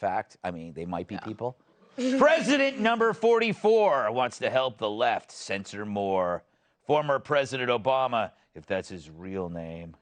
fact. I mean, they might be people. President number 44 wants to help the left censor more. Former President Obama, if that's his real name,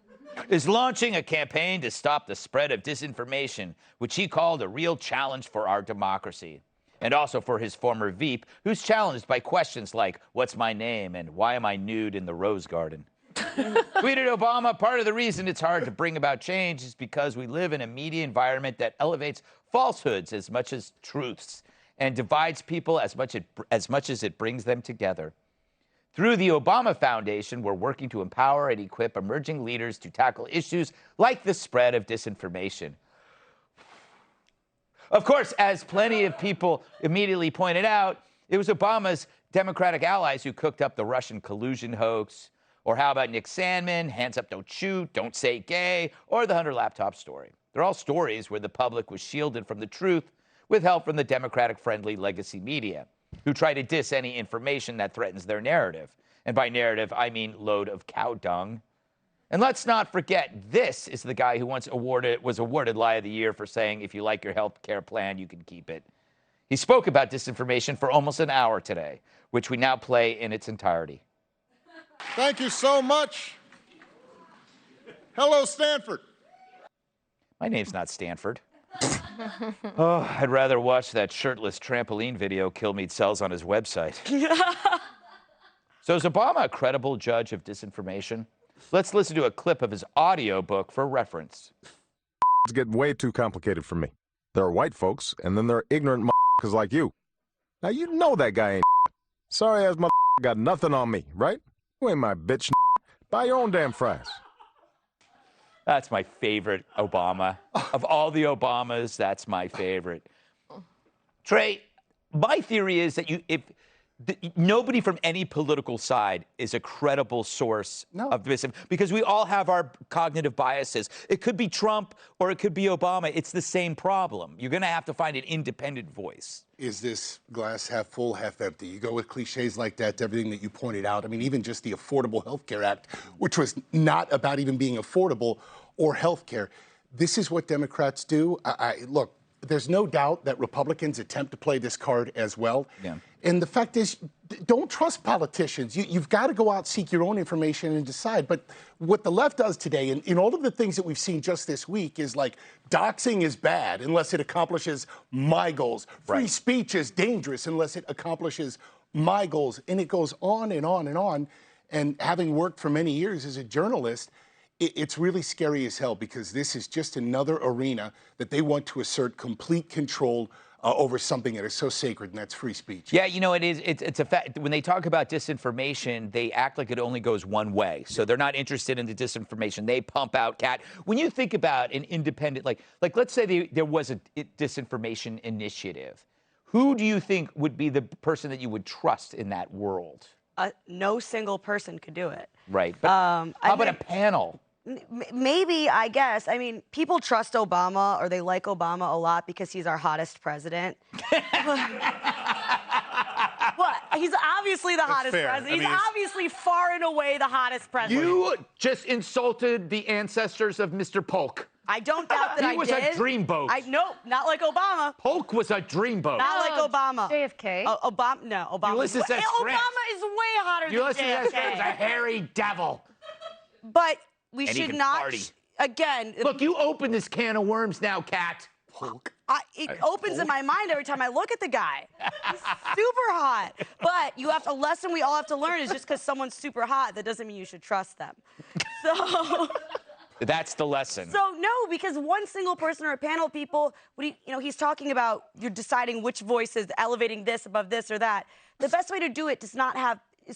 is launching a campaign to stop the spread of disinformation, which he called a real challenge for our democracy. And also for his former Veep, who's challenged by questions like, what's my name and why am I nude in the Rose Garden? Tweeted Obama, part of the reason it's hard to bring about change is because we live in a media environment that elevates falsehoods as much as truths and divides people as much as it brings them together. Through the Obama Foundation, we're working to empower and equip emerging leaders to tackle issues like the spread of disinformation. Of course, as plenty of people immediately pointed out, it was Obama's Democratic allies who cooked up the Russian collusion hoax. Or how about Nick Sandmann, hands up, don't shoot, don't say gay, or the Hunter laptop story. They're all stories where the public was shielded from the truth with help from the Democratic-friendly legacy media, who try to diss any information that threatens their narrative. And by narrative, I mean load of cow dung. And let's not forget, this is the guy who once was awarded Lie of the Year for saying, if you like your health care plan, you can keep it. He spoke about disinformation for almost an hour today, which we now play in its entirety. Thank you so much. Hello, Stanford. My name's not Stanford. Oh, I'd rather watch that shirtless trampoline video Kilmeade sells on his website. So is Obama a credible judge of disinformation? Let's listen to a clip of his audiobook for reference. It's getting way too complicated for me. There are white folks, and then there are ignorant motherfuckers like you. Now, you know that guy ain't sorry ass motherfucker got nothing on me, right? You ain't my bitch. Buy your own damn fries. That's my favorite Obama. Of all the Obamas, that's my favorite. Trey, my theory is that nobody from any political side is a credible source of this, because we all have our cognitive biases. It could be Trump or it could be Obama. It's the same problem. You're going to have to find an independent voice. Is this glass half full, half empty? You go with cliches like that to everything that you pointed out. I mean, even just the Affordable Health Care Act, which was not about even being affordable or health care. This is what Democrats do. Look, there's no doubt that Republicans attempt to play this card as well. Yeah. And the fact is, don't trust politicians. You've got to go out, seek your own information and decide. But what the left does today, and in all of the things that we've seen just this week, is like doxing is bad unless it accomplishes my goals. Free speech is dangerous unless it accomplishes my goals. And it goes on and on and on. And having worked for many years as a journalist, it's really scary as hell, because this is just another arena that they want to assert complete control over something that is so sacred, and that's free speech. Yeah, you know, it's a fact. When they talk about disinformation, they act like it only goes one way. So they're not interested in the disinformation. They pump out cat. When you think about an independent, like let's say there was a disinformation initiative, who do you think would be the person that you would trust in that world? No single person could do it. Right. But how about a panel? Maybe, I guess. I mean, people trust Obama, or they like Obama a lot because he's our hottest president. What? He's obviously the hottest president. He's obviously far and away the hottest president. You just insulted the ancestors of Mr. Polk. I don't doubt that I did. He was a dreamboat. Nope, not like Obama. Polk was a dreamboat. Not like Obama. JFK. Obama, no. Obama is way hotter than JFK. You listen to that script, he's a hairy devil. But we should not, again. Look, you open this can of worms now, Kat. It opens in my mind every time I look at the guy. He's super hot. But a lesson we all have to learn is just because someone's super hot, that doesn't mean you should trust them. So. That's the lesson. So no, because one single person or a panel of people, he's talking about you're deciding which voice is elevating this above this or that. The best way to do it is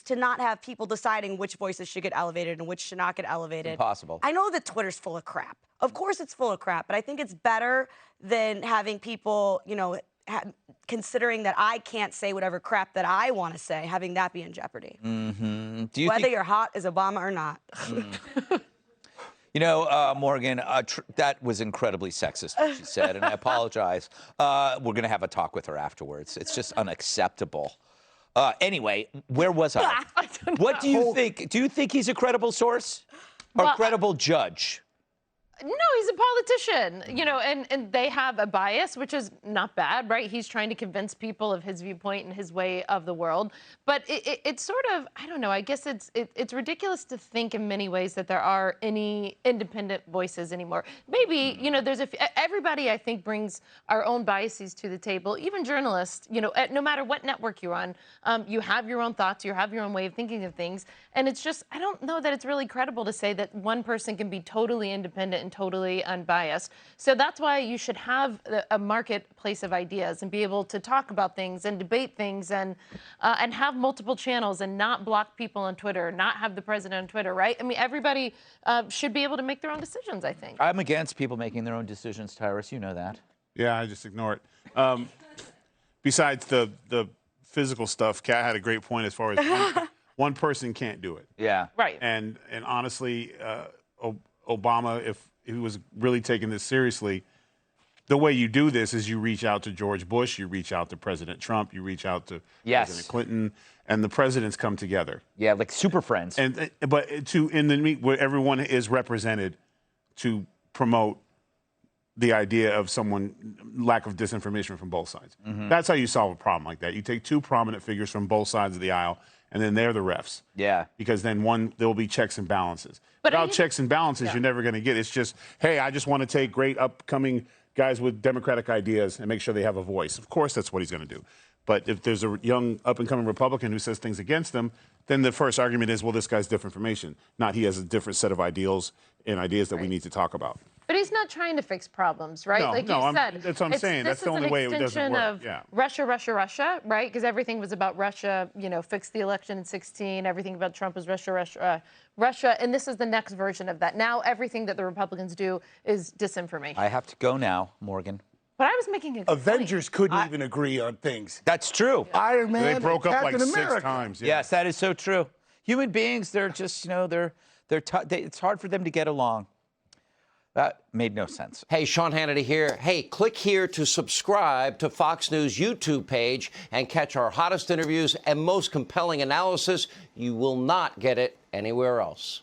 to not have people deciding which voices should get elevated and which should not get elevated. Impossible. I know that Twitter's full of crap. Of course it's full of crap, but I think it's better than having people, considering that I can't say whatever crap that I want to say, having that be in jeopardy. Mm-hmm. Whether you're hot as Obama or not. You know, Morgan, that was incredibly sexist, what she said, and I apologize. We're going to have a talk with her afterwards. It's just unacceptable. Anyway, where was I? don't What do know. you think? Do you think he's a credible source or credible judge? No, he's a politician, you know, and they have a bias, which is not bad, right? He's trying to convince people of his viewpoint and his way of the world. But it's sort of, I don't know, I guess it's ridiculous to think in many ways that there are any independent voices anymore. Maybe, you know, everybody, I think, brings our own biases to the table, even journalists, you know, no matter what network you're on, you have your own thoughts, you have your own way of thinking of things. And it's just, I don't know that it's really credible to say that one person can be totally independent and totally unbiased. So that's why you should have a marketplace of ideas and be able to talk about things and debate things and have multiple channels and not block people on Twitter, not have the president on Twitter, right? I mean, everybody should be able to make their own decisions, I think. I'm against people making their own decisions, Tyrus. You know that. Yeah, I just ignore it. Besides the physical stuff, Kat had a great point as far as one person can't do it. Yeah. Right. And honestly, Obama, if he was really taking this seriously, the way you do this is you reach out to George Bush, you reach out to President Trump, you reach out to President Clinton, and the presidents come together. Yeah, like super friends. And but in the meet where everyone is represented to promote the idea of lack of disinformation from both sides. Mm-hmm. That's how you solve a problem like that. You take two prominent figures from both sides of the aisle, and then they're the refs. Yeah. Because then there will be checks and balances. But without checks and balances, you're never going to get it. It's just, hey, I just want to take great upcoming guys with democratic ideas and make sure they have a voice. Of course, that's what he's going to do. But if there's a young up-and-coming Republican who says things against them, then the first argument is, well, this guy's different from Asian. Not he has a different set of ideals and ideas that we need to talk about. But he's not trying to fix problems, right? No, like no, you said, that's what I'm saying. That's the only way it doesn't work. Yeah. Russia, Russia, Russia, right? Because everything was about Russia, you know, fix the election in 2016. Everything about Trump was Russia, Russia, Russia. And this is the next version of that. Now everything that the Republicans do is disinformation. I have to go now, Morgan. But I was making a Avengers couldn't even agree on things. That's true. Iron Man, They broke up like Captain 6 America. times. Yeah. Yes, that is so true. Human beings, they're just, you know, it's hard for them to get along. That made no sense. Hey, Sean Hannity here. Hey, click here to subscribe to Fox News YouTube page and catch our hottest interviews and most compelling analysis. You will not get it anywhere else.